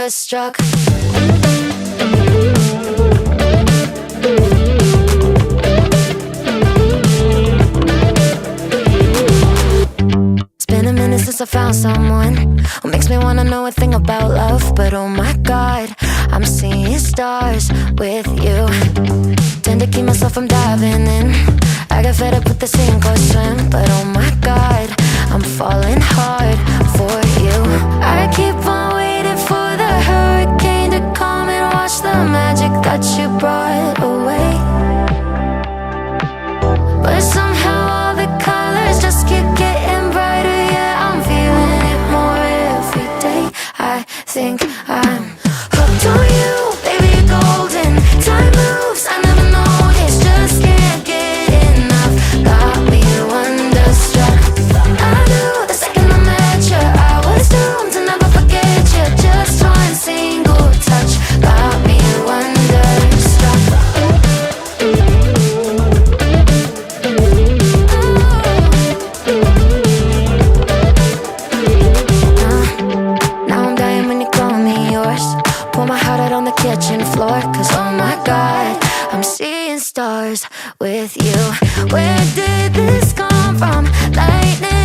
wonderstruck. It's been a minute since I found someone who makes me wanna know a thing about love. But oh my God, I'm seeing stars with you. Tend to keep myself from diving in. I got fed up with the sink or swim. But oh my God, I'm falling hard for you. I keep on waiting for the hurricane to come and wash the magic that you brought away. But somehow all the colors just keep getting brighter. Yeah, I'm feeling it more every day. I think I'm hooked on you, baby, you're golden. Time moves, I never noticed, just can't get enough. Got me wonderstruck. I knew the second I met you, I was doomed to never forget you. Just one single touch got me wonderstruck. Now I'm dying when you call me yours. Pour my heart out on the kitchen floor. Cause oh my God, I'm seeing stars with you. Where did this come from? Lightning